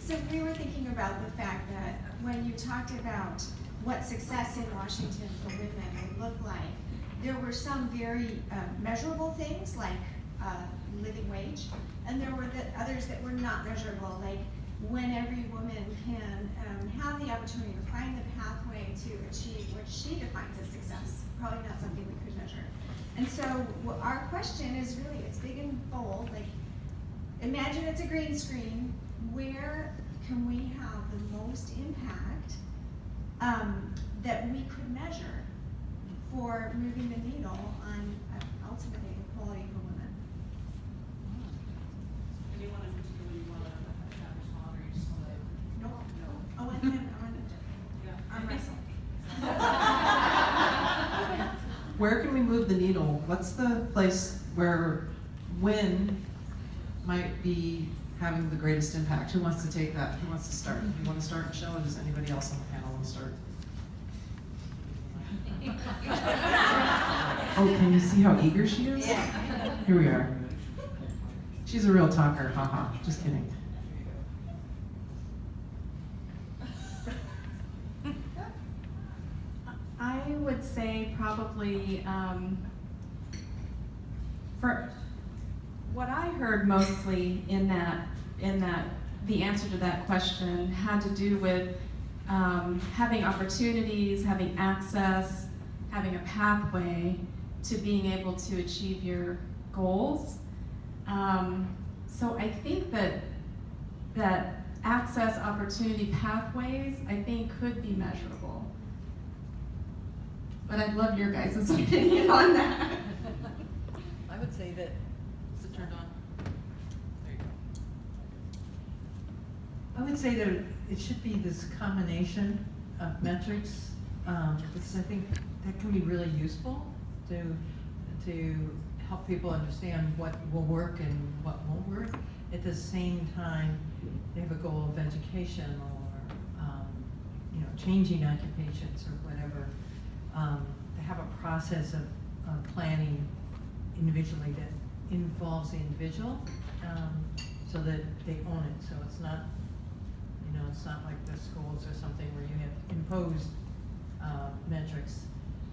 So we were thinking about the fact that when you talked about what success in Washington for women would look like, there were some very measurable things like living wage, and there were others that were not measurable, like when every woman can have the opportunity to find the pathway to achieve what she defines as success. Probably not something we could measure. And so our question is really, it's big and bold, like imagine it's a green screen. Where can we have the most impact that we could measure for moving the needle on ultimately equality for women? Anyone in particular you want to respond, or you just want to? No. Oh, and then arm wrestle. Where can we move the needle? What's the place where WWIN might be having the greatest impact? Who wants to take that? Who wants to start? You want to start, Michelle, or does anybody else on the panel want to start? Oh, can you see how eager she is? Yeah. Here we are. She's a real talker, haha, just kidding. I would say probably, for what I heard mostly in that the answer to that question had to do with having opportunities, having access, having a pathway to being able to achieve your goals. So I think that access, opportunity, pathways, I think could be measurable. But I'd love your guys' opinion on that. I would say that, is it turned on? There you go. I would say that it should be this combination of metrics, because I think that can be really useful to help people understand what will work and what won't work. At the same time, they have a goal of education or changing occupations or whatever. To have a process of planning individually that involves the individual, so that they own it. So it's not, it's not like the schools or something where you have imposed metrics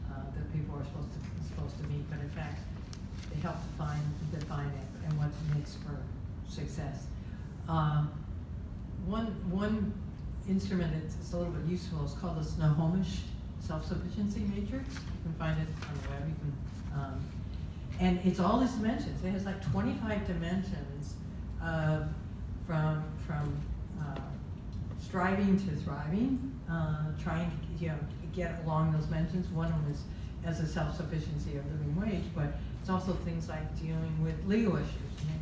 that people are supposed to meet, but in fact, they help define it and what makes for success. One instrument that's a little bit useful is called the Snohomish Self-Sufficiency Matrix. You can find it on the web. You can, and it's all these dimensions. It has like 25 dimensions from striving to thriving, trying to get along those dimensions. One of them is as a self-sufficiency of living wage, but it's also things like dealing with legal issues.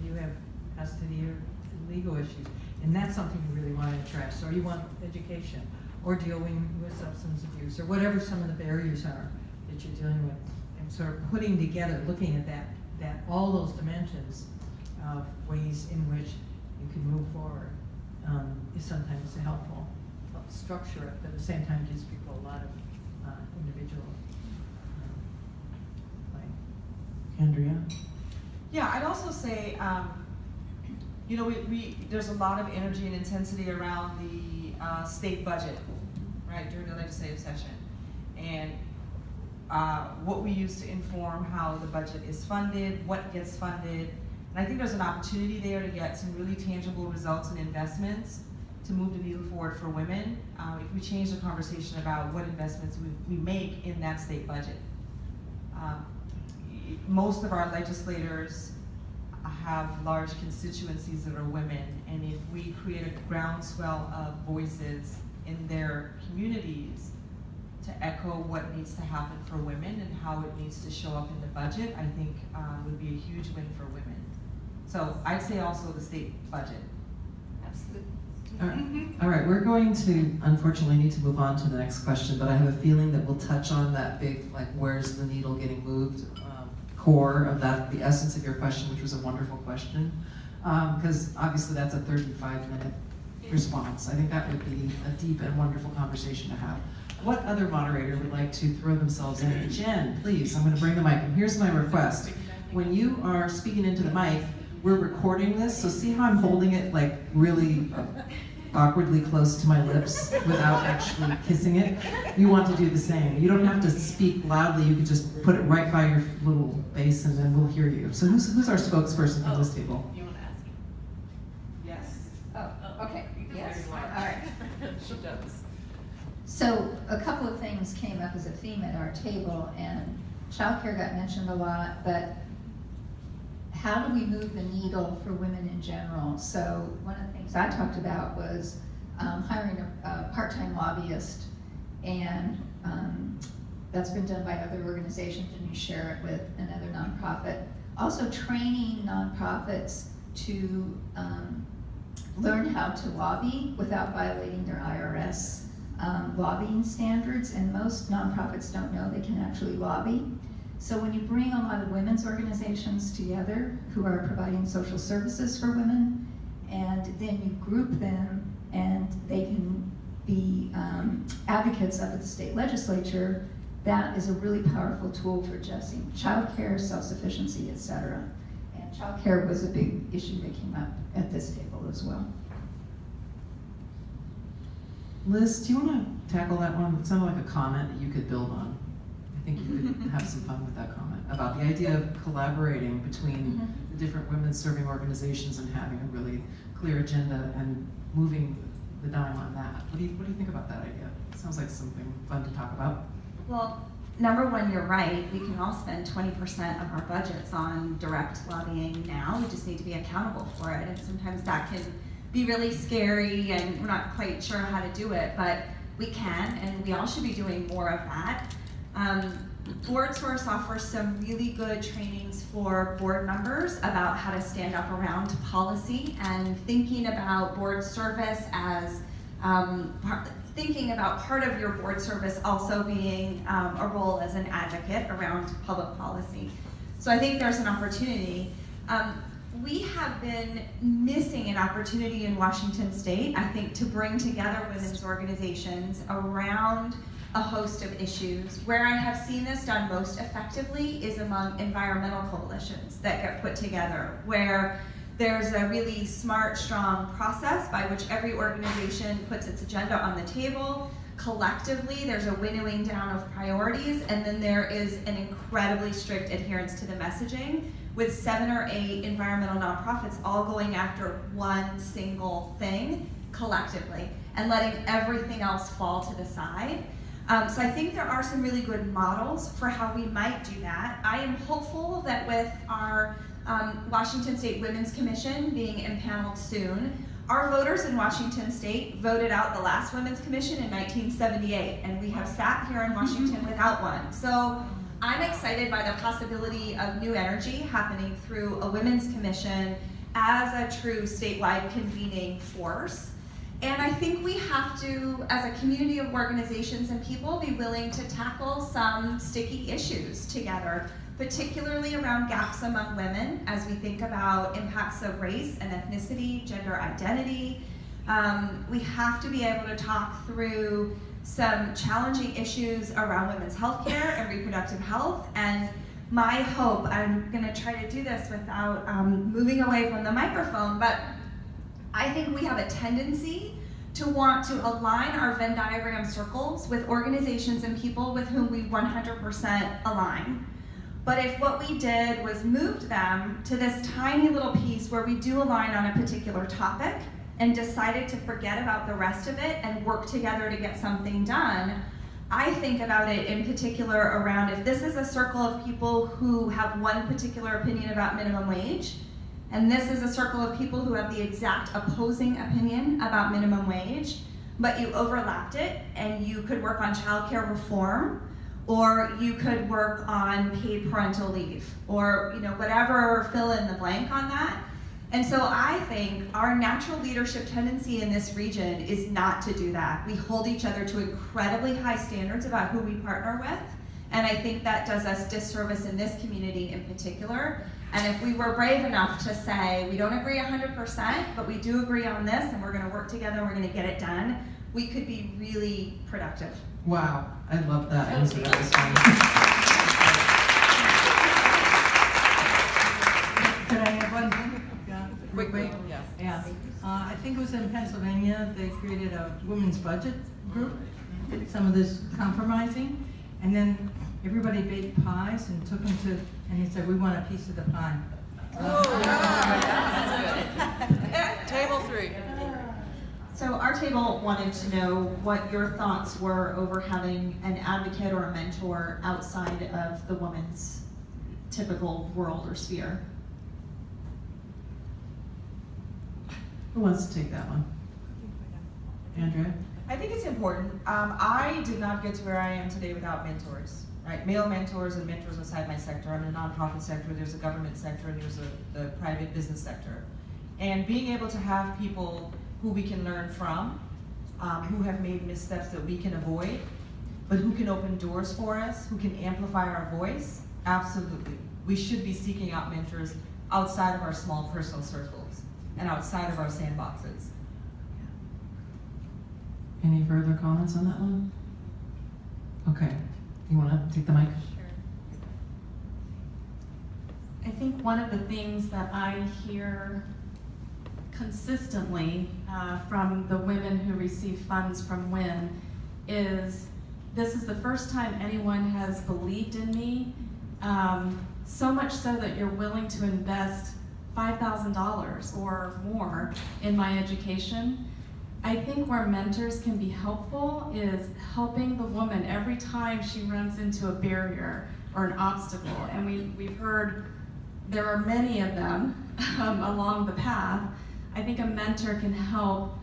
You have custody or legal issues, and that's something you really want to address. Or you want education, or dealing with substance abuse, or whatever some of the barriers are that you're dealing with, and sort of putting together, looking at that all those dimensions of ways in which you can move forward is sometimes helpful. Structure it, but at the same time gives people a lot of individual play. Andrea? Yeah, I'd also say, there's a lot of energy and intensity around the state budget, right, during the legislative session. And what we use to inform how the budget is funded, what gets funded. And I think there's an opportunity there to get some really tangible results and investments to move the needle forward for women if we change the conversation about what investments we make in that state budget. Most of our legislators have large constituencies that are women, and if we create a groundswell of voices in their communities to echo what needs to happen for women and how it needs to show up in the budget, I think would be a huge win for women. So I'd say also the state budget. Absolutely. All right, we're going to unfortunately need to move on to the next question, but I have a feeling that we'll touch on that big, like, where's the needle getting moved, core of that, the essence of your question, which was a wonderful question, because obviously that's a 35-minute response. I think that would be a deep and wonderful conversation to have. What other moderator would like to throw themselves in? Jen, please, I'm going to bring the mic, and here's my request. When you are speaking into the mic, we're recording this, so see how I'm holding it like really awkwardly close to my lips without actually kissing it, you want to do the same. You don't have to speak loudly, you can just put it right by your little base and then we'll hear you. So who's our spokesperson for this table? You wanna ask him? Yes. Oh, okay, yes, There you all are. right. She does. So a couple of things came up as a theme at our table, and childcare got mentioned a lot, but how do we move the needle for women in general? So one of the things I talked about was hiring a part-time lobbyist, and that's been done by other organizations, and you share it with another nonprofit. Also training nonprofits to learn how to lobby without violating their IRS lobbying standards, and most nonprofits don't know they can actually lobby. So when you bring a lot of women's organizations together who are providing social services for women, and then you group them and they can be advocates up at the state legislature, that is a really powerful tool for addressing childcare, self-sufficiency, etc. And childcare was a big issue that came up at this table as well. Liz, do you want to tackle that one? It sounded like a comment that you could build on. I think you could have some fun with that comment about the idea of collaborating between the different women serving organizations and having a really clear agenda and moving the dime on that. What do you think about that idea? It sounds like something fun to talk about. Well, number one, you're right. We can all spend 20% of our budgets on direct lobbying now. We just need to be accountable for it. And sometimes that can be really scary and we're not quite sure how to do it, but we can, and we all should be doing more of that. Board Source offers some really good trainings for board members about how to stand up around policy and thinking about board service as thinking about part of your board service also being a role as an advocate around public policy. So I think there's an opportunity. We have been missing an opportunity in Washington State, I think, to bring together women's organizations around a host of issues. Where I have seen this done most effectively is among environmental coalitions that get put together, where there's a really smart, strong process by which every organization puts its agenda on the table. Collectively, there's a winnowing down of priorities, and then there is an incredibly strict adherence to the messaging, with 7 or 8 environmental nonprofits all going after one single thing collectively and letting everything else fall to the side. So I think there are some really good models for how we might do that. I am hopeful that with our Washington State Women's Commission being impaneled soon, our voters in Washington State voted out the last Women's Commission in 1978, and we have sat here in Washington without one. So I'm excited by the possibility of new energy happening through a Women's Commission as a true statewide convening force. And I think we have to, as a community of organizations and people, be willing to tackle some sticky issues together, particularly around gaps among women as we think about impacts of race and ethnicity, gender identity. We have to be able to talk through some challenging issues around women's health care and reproductive health. And my hope, I'm gonna try to do this without moving away from the microphone, but I think we have a tendency to want to align our Venn diagram circles with organizations and people with whom we 100% align. But if what we did was moved them to this tiny little piece where we do align on a particular topic and decided to forget about the rest of it and work together to get something done, I think about it in particular around if this is a circle of people who have one particular opinion about minimum wage, and this is a circle of people who have the exact opposing opinion about minimum wage, but you overlapped it and you could work on childcare reform, or you could work on paid parental leave, or whatever, fill in the blank on that. And so I think our natural leadership tendency in this region is not to do that. We hold each other to incredibly high standards about who we partner with, and I think that does us disservice in this community in particular. And if we were brave enough to say, we don't agree 100%, but we do agree on this, and we're gonna work together, and we're gonna get it done, we could be really productive. Wow, I love that answer. That was fun. Could I have one? quickly. Yeah. I think it was in Pennsylvania, they created a women's budget group, did some of this compromising, and then everybody baked pies and took them to, and he said, we want a piece of the pie. Table 3. So our table wanted to know what your thoughts were over having an advocate or a mentor outside of the woman's typical world or sphere. Who wants to take that one? Andrea? I think it's important. I did not get to where I am today without mentors, right? Male mentors and mentors outside my sector. I'm in the nonprofit sector, there's a government sector, and there's the private business sector. And being able to have people who we can learn from, who have made missteps that we can avoid, but who can open doors for us, who can amplify our voice, absolutely. We should be seeking out mentors outside of our small personal circles and outside of our sandboxes. Any further comments on that one? Okay, you wanna take the mic? I think one of the things that I hear consistently from the women who receive funds from WWIN is, this is the first time anyone has believed in me, so much so that you're willing to invest $5,000 or more in my education. I think where mentors can be helpful is helping the woman every time she runs into a barrier or an obstacle. And we've heard there are many of them along the path. I think a mentor can help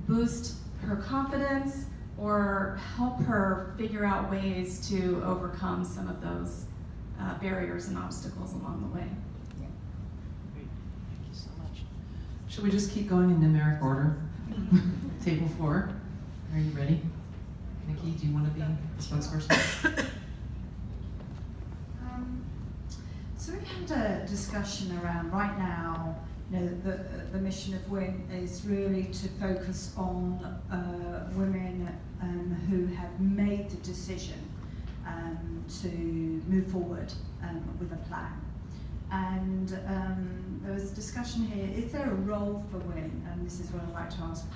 boost her confidence or help her figure out ways to overcome some of those barriers and obstacles along the way. Great, thank you so much. Should we just keep going in numeric order? Table 4, are you ready? Nikki, do you want to be the spokesperson? So we had a discussion around right now, you know, the mission of WWIN is really to focus on women who have made the decision to move forward with a plan. And there was a discussion here, is there a role for WWIN, and this is what I'd like to ask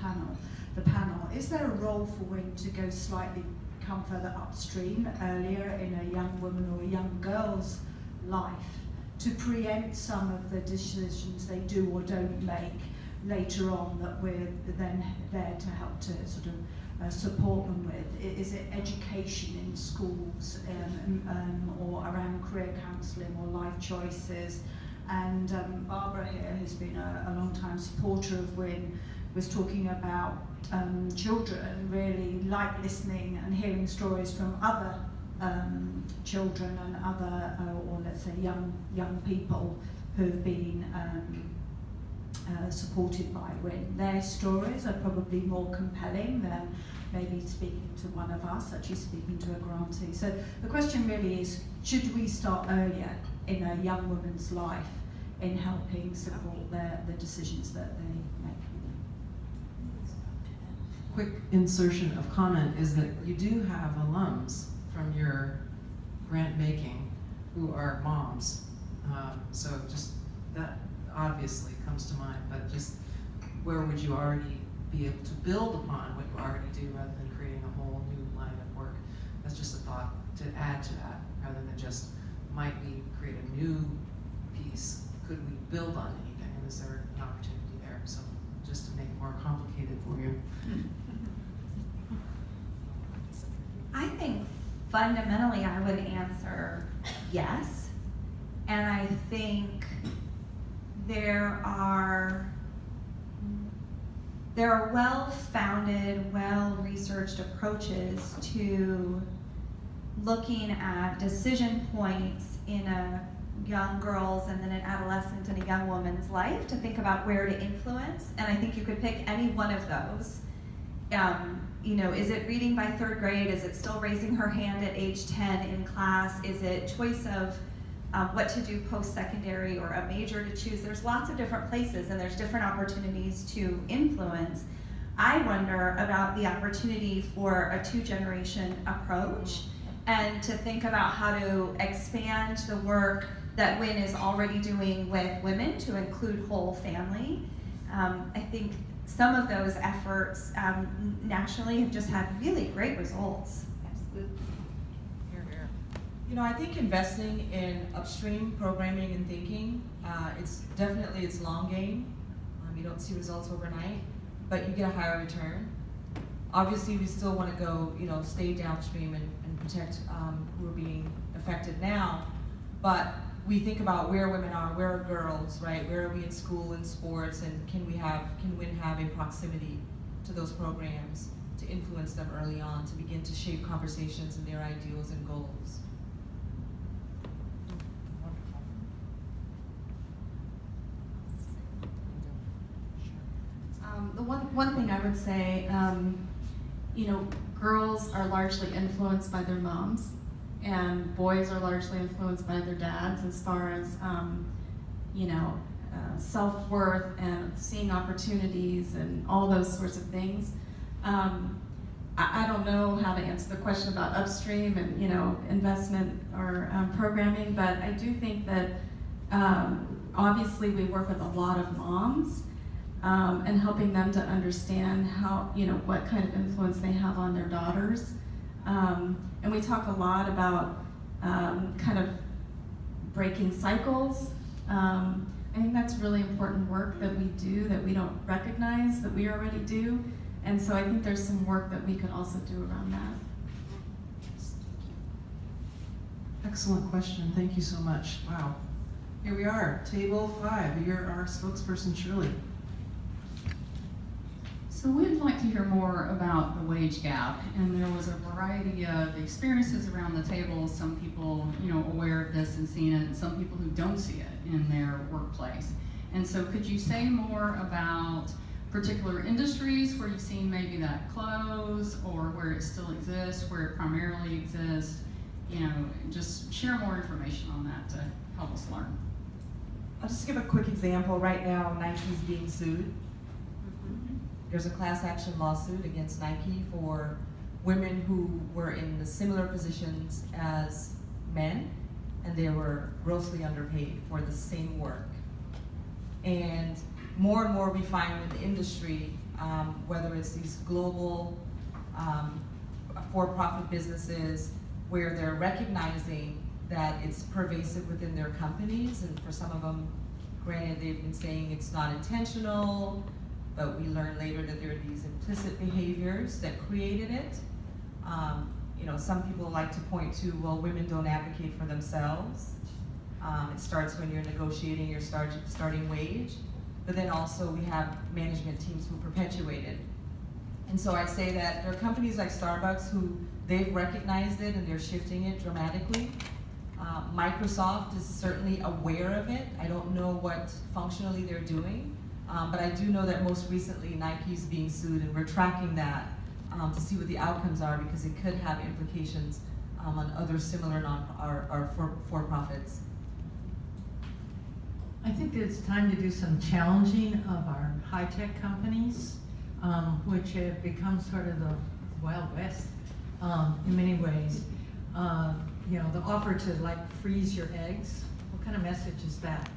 the panel, is there a role for WWIN to come further upstream, earlier in a young woman or a young girl's life, to preempt some of the decisions they do or don't make later on that we're then there to help to sort of support them with? Is it education in schools or around career counselling or life choices? And Barbara here, who's been a long-time supporter of WWIN, was talking about children really like listening and hearing stories from other children and other, or let's say young people who've been supported by WWIN. Their stories are probably more compelling than maybe speaking to one of us, actually speaking to a grantee. So the question really is, should we start earlier in a young woman's life in helping support the decisions that they make? Quick insertion of comment is that you do have alums from your grant making who are moms. So just that obviously comes to mind, but just where would you already be able to build upon what you already do rather than creating a whole new line of work? That's just a thought to add to that, rather than just, might we create a new piece? Could we build on anything? And is there an opportunity there? So just to make it more complicated for you. I think fundamentally I would answer yes. And I think there are well-founded, well-researched approaches to looking at decision points in a young girl's and then an adolescent and a young woman's life to think about where to influence. And I think you could pick any one of those. You know, is it reading by 3rd grade? Is it still raising her hand at age 10 in class? Is it choice of what to do post-secondary or a major to choose? There's lots of different places and there's different opportunities to influence. I wonder about the opportunity for a 2-generation approach and to think about how to expand the work that WIN is already doing with women to include whole family. I think some of those efforts nationally have just had really great results. Absolutely. You know, I think investing in upstream programming and thinking, it's long game. You don't see results overnight, but you get a higher return. Obviously, we still want to go, stay downstream and protect who are being affected now, but we think about where women are, where are girls, right? Where are we in school and sports, and can WIN have a proximity to those programs to influence them early on, to begin to shape conversations and their ideals and goals. The one thing I would say, girls are largely influenced by their moms, and boys are largely influenced by their dads as far as, self-worth and seeing opportunities and all those sorts of things. I don't know how to answer the question about upstream and, investment or programming, but I do think that obviously we work with a lot of moms, and helping them to understand how, what kind of influence they have on their daughters. And we talk a lot about kind of breaking cycles. I think that's really important work that we do that we don't recognize that we already do. And so I think there's some work that we could also do around that. Excellent question. Thank you so much. Wow. Here we are, table 5. You're our spokesperson, Shirley. So we'd like to hear more about the wage gap, and there was a variety of experiences around the table. Some people, aware of this and seeing it, and some people who don't see it in their workplace. And so could you say more about particular industries where you've seen maybe that close, or where it still exists, where it primarily exists? Just share more information on that to help us learn. I'll just give a quick example. Right now, Nike's being sued. There's a class action lawsuit against Nike for women who were in the similar positions as men, and they were grossly underpaid for the same work. And more we find in the industry, whether it's these global for-profit businesses, where they're recognizing that it's pervasive within their companies, and for some of them, granted, they've been saying it's not intentional, but we learn later that there are these implicit behaviors that created it. Some people like to point to, well, women don't advocate for themselves. It starts when you're negotiating your starting wage, but then also we have management teams who perpetuate it. And so I'd say that there are companies like Starbucks who they've recognized it and they're shifting it dramatically. Microsoft is certainly aware of it. I don't know what functionally they're doing. But I do know that most recently Nike's being sued, and we're tracking that to see what the outcomes are, because it could have implications on other similar for-profits. I think it's time to do some challenging of our high-tech companies, which have become sort of the Wild West in many ways. The offer to freeze your eggs, what kind of message is that?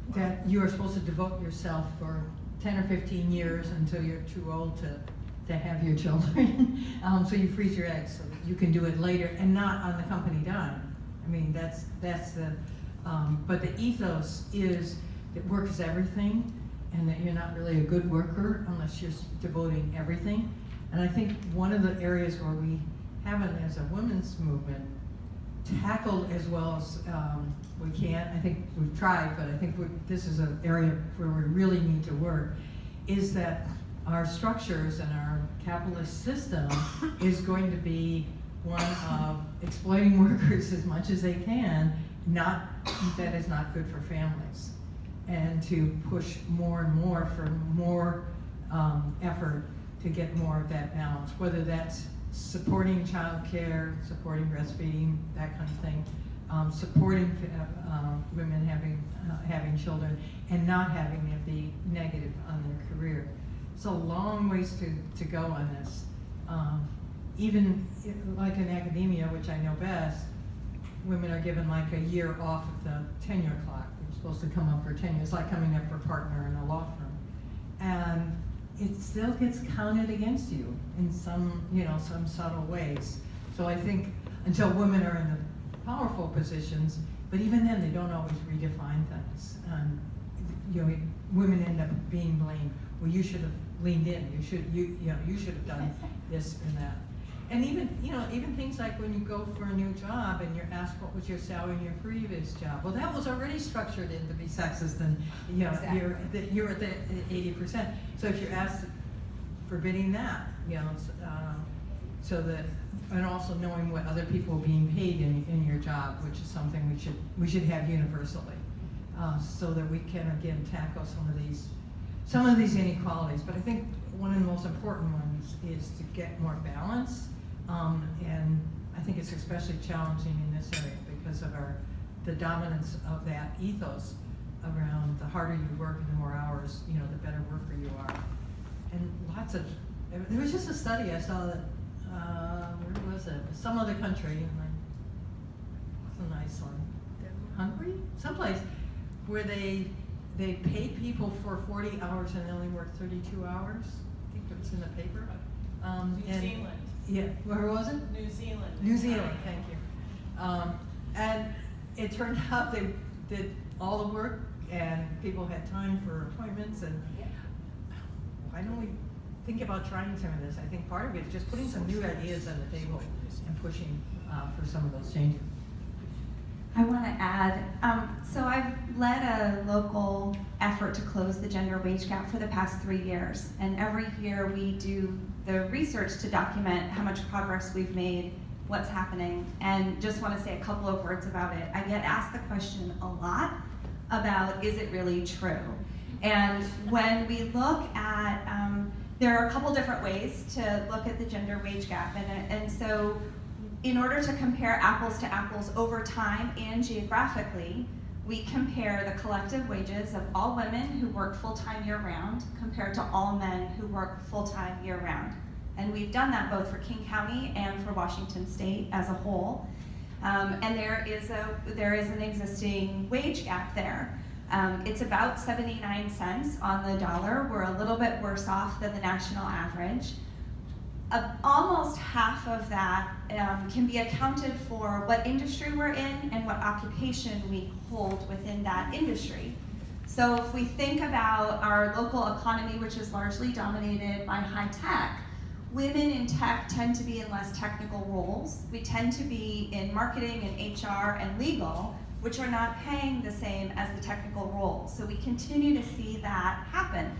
That you are supposed to devote yourself for 10 or 15 years until you're too old to have your children. So you freeze your eggs so that you can do it later and not on the company dime. I mean, that's the, but the ethos is that work is everything, and that you're not really a good worker unless you're devoting everything. And I think one of the areas where we haven't, as a women's movement, tackled as well as we can. I think we've tried, but I think this is an area where we really need to work, is that our structures and our capitalist system is going to be one of exploiting workers as much as they can, that is not good for families, and to push more and more for more effort to get more of that balance, whether that's supporting childcare, supporting breastfeeding, that kind of thing, supporting women having children, and not having it be negative on their career. It's a long ways to go on this. Even like in academia, which I know best, women are given like a year off of the tenure clock. They're supposed to come up for tenure. It's like coming up for partner in a law firm. And it still gets counted against you in some, some subtle ways. So I think until women are in the powerful positions, but even then they don't always redefine things. Women end up being blamed. Well, you should have leaned in. You should have done this and that. And even things like when you go for a new job and you're asked what was your salary in your previous job. Well, that was already structured in to be sexist, and Exactly. you're at the 80%. So if you're asked, forbidding that, so that, and also knowing what other people are being paid in your job, which is something we should have universally, so that we can again tackle some of these inequalities. But I think one of the most important ones is to get more balance, and I think it's especially challenging in this area because of the dominance of that ethos around the harder you work and the more hours, the better worker you are. And there was just a study I saw that, where was it? Some other country, it's a nice one, Hungary? Someplace where they paid people for 40 hours and they only worked 32 hours. I think it was in the paper. New Zealand. Yeah, where was it? New Zealand. New Zealand, thank you. And it turned out they did all the work and people had time for appointments, and why don't we think about trying some of this? I think part of it is just putting some new ideas on the table and pushing for some of those changes. I want to add, so I've led a local effort to close the gender wage gap for the past 3 years. And every year we do the research to document how much progress we've made, what's happening, and just want to say a couple of words about it. I get asked the question a lot about, is it really true? And when we look at, there are a couple different ways to look at the gender wage gap. And so in order to compare apples to apples over time and geographically, we compare the collective wages of all women who work full-time year-round compared to all men who work full-time year-round. And we've done that both for King County and for Washington State as a whole. And there is an existing wage gap there. It's about 79 cents on the dollar. We're a little bit worse off than the national average. Almost half of that can be accounted for what industry we're in and what occupation we hold within that industry. So if we think about our local economy, which is largely dominated by high tech, women in tech tend to be in less technical roles. We tend to be in marketing and HR and legal, which are not paying the same as the technical roles. So we continue to see that happen.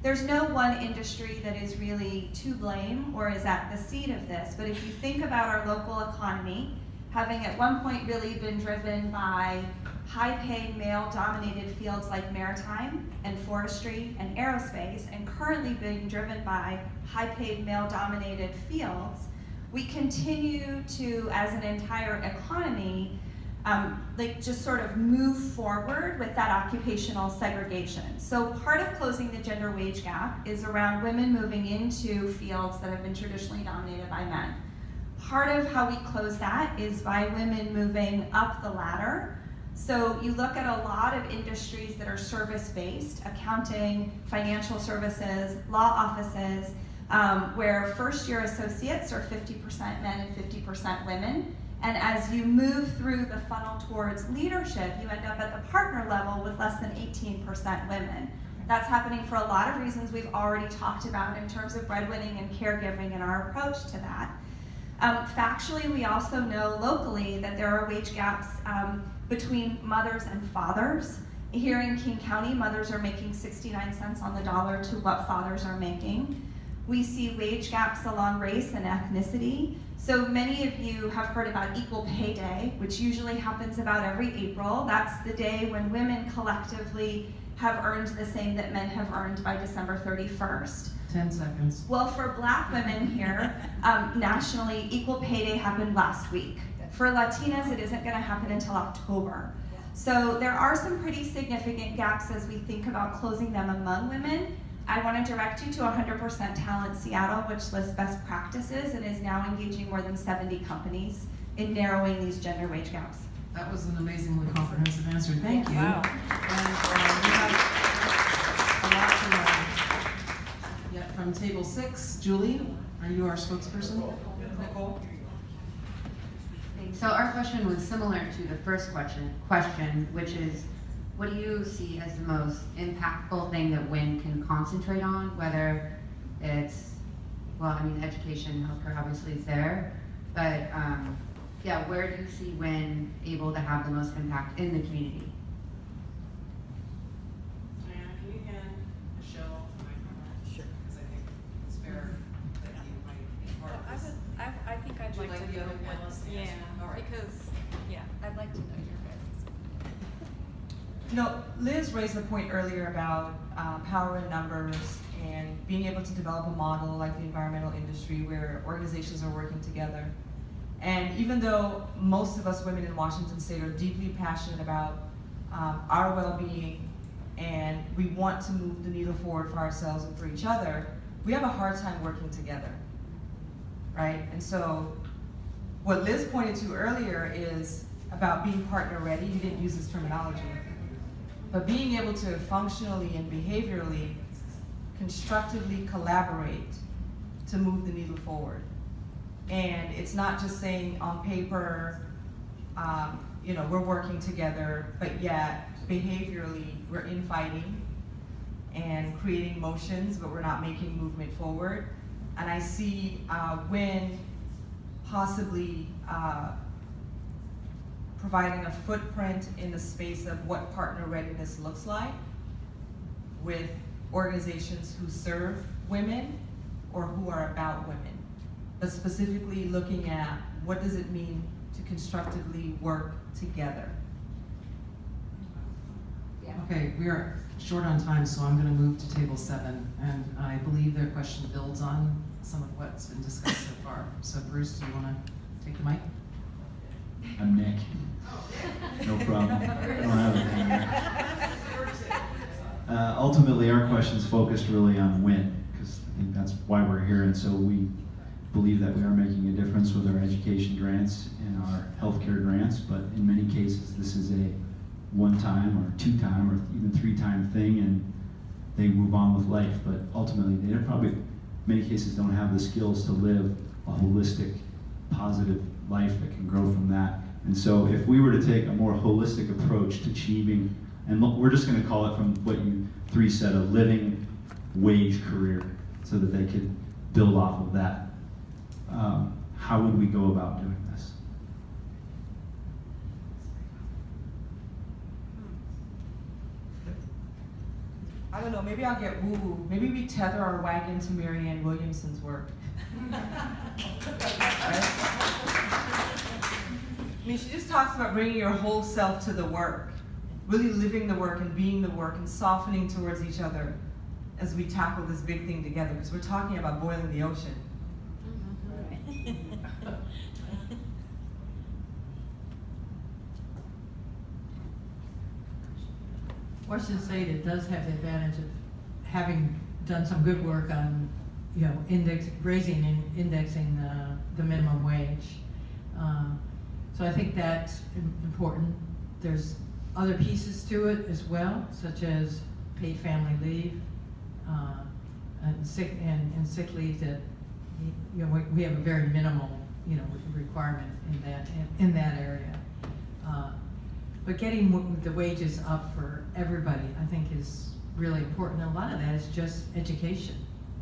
There's no one industry that is really to blame or is at the seat of this, but if you think about our local economy, having at one point really been driven by high-paying male-dominated fields like maritime and forestry and aerospace, and currently being driven by high-paid male-dominated fields, we continue to, as an entire economy, just sort of move forward with that occupational segregation. So part of closing the gender wage gap is around women moving into fields that have been traditionally dominated by men. Part of how we close that is by women moving up the ladder. So you look at a lot of industries that are service-based, accounting, financial services, law offices, where first-year associates are 50% men and 50% women. And as you move through the funnel towards leadership, you end up at the partner level with less than 18% women. That's happening for a lot of reasons we've already talked about in terms of breadwinning and caregiving and our approach to that. Factually, we also know locally that there are wage gaps between mothers and fathers. Here in King County, mothers are making 69 cents on the dollar to what fathers are making. We see wage gaps along race and ethnicity. So many of you have heard about Equal Pay Day, which usually happens about every April. That's the day when women collectively have earned the same that men have earned by December 31st. 10 seconds. Well, for Black women here, nationally, Equal Pay Day happened last week. For Latinas, it isn't going to happen until October. So there are some pretty significant gaps as we think about closing them among women. I want to direct you to 100% Talent Seattle, which lists best practices and is now engaging more than 70 companies in narrowing these gender wage gaps. That was an amazingly comprehensive answer. Thank you. Wow. And we have a lot to learn. Yep, from table 6, Julie, are you our spokesperson? Nicole? So our question was similar to the first question, which is, what do you see as the most impactful thing that WWIN can concentrate on? Whether it's, well, I mean, education, healthcare obviously is there, but yeah, where do you see WWIN able to have the most impact in the community? Diana, can you hand Michelle the microphone? Sure. Because I think it's fair that you might be part of this. I think I'd Would you like like to the know other panelists to yeah, answer? All right. because, yeah, I'd like to know your guys'. No, Liz raised the point earlier about power in numbers and being able to develop a model like the environmental industry where organizations are working together. And even though most of us women in Washington State are deeply passionate about our well-being and we want to move the needle forward for ourselves and for each other, we have a hard time working together, right? And so what Liz pointed to earlier is about being partner ready. You didn't use this terminology. But being able to functionally and behaviorally, constructively collaborate to move the needle forward. And it's not just saying on paper, you know, we're working together, but yet behaviorally we're infighting and creating motions, but we're not making movement forward. And I see WWIN possibly providing a footprint in the space of what partner readiness looks like with organizations who serve women or who are about women, but specifically looking at what does it mean to constructively work together. Okay, we are short on time, so I'm going to move to table 7, and I believe their question builds on some of what's been discussed so far. So Bruce, do you want to take the mic? I'm Nick. No problem. I don't have a ultimately, our question's focused really on WWIN, because I think that's why we're here, and so we believe that we are making a difference with our education grants and our healthcare grants, but in many cases this is a one-time or two-time or even three-time thing, and they move on with life, but ultimately they probably, in many cases, don't have the skills to live a holistic, positive life that can grow from that. And so if we were to take a more holistic approach to achieving, and we're just going to call it from what you three said, a living wage career, so that they could build off of that. How would we go about doing this? I don't know, maybe I'll get woo-woo. Maybe we tether our wagon to Marianne Williamson's work. Right? I mean, she just talks about bringing your whole self to the work, really living the work and being the work and softening towards each other as we tackle this big thing together, because we're talking about boiling the ocean. Washington State, it does have the advantage of having done some good work on, you know, raising and indexing the minimum wage. So I think that's important. There's other pieces to it as well, such as paid family leave and sick leave that, you know, we have a very minimal, you know, requirement in that area. But getting the wages up for everybody, I think, is really important. And a lot of that is just education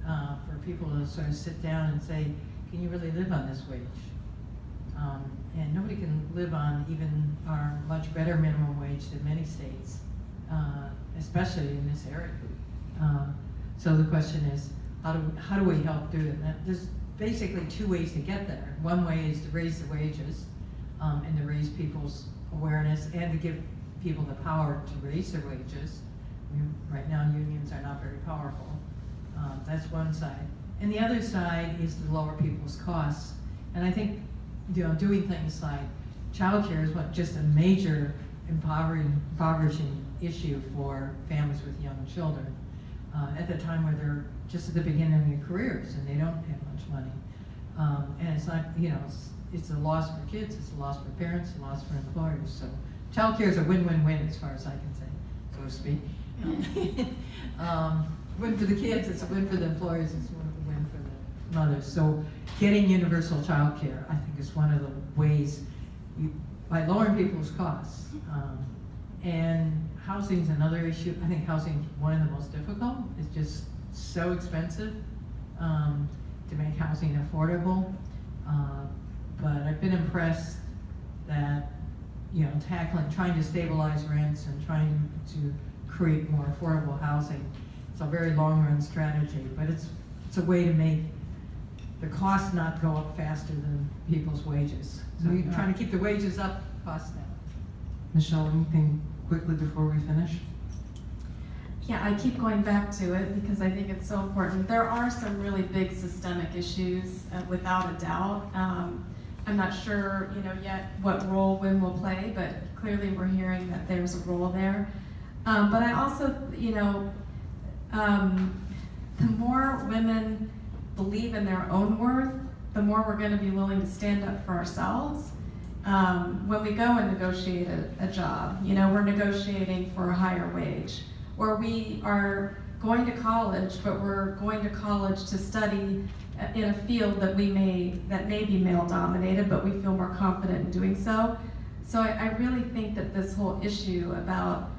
for people to sort of sit down and say, can you really live on this wage? And nobody can live on even our much better minimum wage than many states, especially in this area. So the question is, how do we help do that? There's basically two ways to get there. One way is to raise the wages and to raise people's awareness and to give people the power to raise their wages. I mean, right now unions are not very powerful. That's one side. And the other side is to lower people's costs. And I think, you know, doing things like childcare is just a major impoverishing issue for families with young children at the time where they're just at the beginning of their careers and they don't have much money. And it's not, you know, it's a loss for kids, it's a loss for parents, a loss for employers. So childcare is a win-win-win as far as I can say, so to speak. Win for the kids, it's a win for the employers, it's a win for the mothers. So getting universal childcare, I think, is one of the ways by lowering people's costs. And housing's another issue. I think housing's one of the most difficult. It's just so expensive to make housing affordable. But I've been impressed that, you know, trying to stabilize rents and trying to create more affordable housing. It's a very long-run strategy, but it's a way to make the costs not go up faster than people's wages. So you're trying to keep the wages up, costs down. Michelle, anything quickly before we finish? Yeah, I keep going back to it because I think it's so important. There are some really big systemic issues, without a doubt. I'm not sure, you know, yet what role WWIN will play, but clearly we're hearing that there's a role there. But I also, you know, the more women believe in their own worth, the more we're going to be willing to stand up for ourselves. When we go and negotiate a job, you know, we're negotiating for a higher wage. Or we are going to college, but we're going to college to study in a field that may be male dominated, but we feel more confident in doing so. So I really think that this whole issue about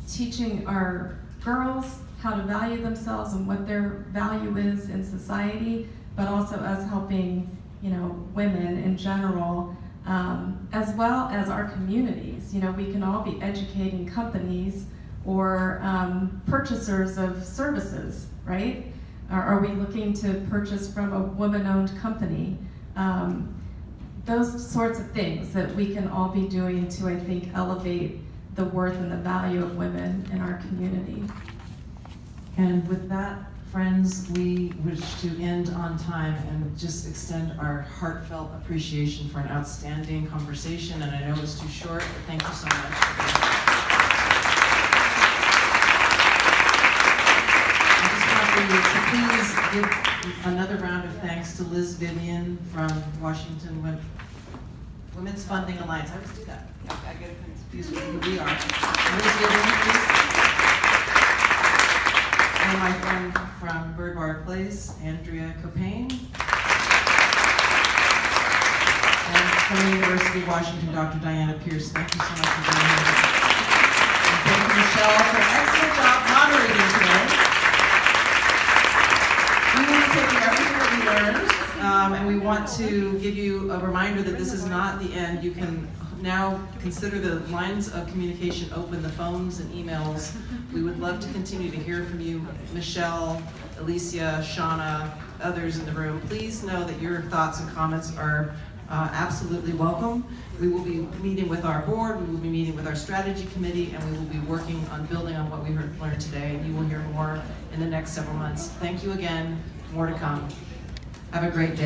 teaching our girls how to value themselves and what their value is in society, but also us helping, you know, women in general, as well as our communities. You know, we can all be educating companies or purchasers of services, right? Are we looking to purchase from a woman-owned company? Those sorts of things that we can all be doing to, I think, elevate the worth and the value of women in our community. And with that, friends, we wish to end on time and just extend our heartfelt appreciation for an outstanding conversation. And I know it's too short, but thank you so much. Please give another round of thanks to Liz Vivian from Washington Women's Funding Alliance. I always do that. I get confused with who we are. Liz Vivian, please. And my friend from Bird Bar Place, Andrea Copain. And from the University of Washington, Dr. Diana Pierce. Thank you so much for being here. And thank you, Michelle, for an excellent job moderating today. We will be taking everything that we learned, and we want to give you a reminder that this is not the end. You can now consider the lines of communication open, the phones and emails. We would love to continue to hear from you, Michelle, Alicia, Shauna, others in the room. Please know that your thoughts and comments are absolutely welcome. We will be meeting with our board, we will be meeting with our strategy committee, and we will be working on building on what we learned today, and you will hear more in the next several months. Thank you again, more to come. Have a great day.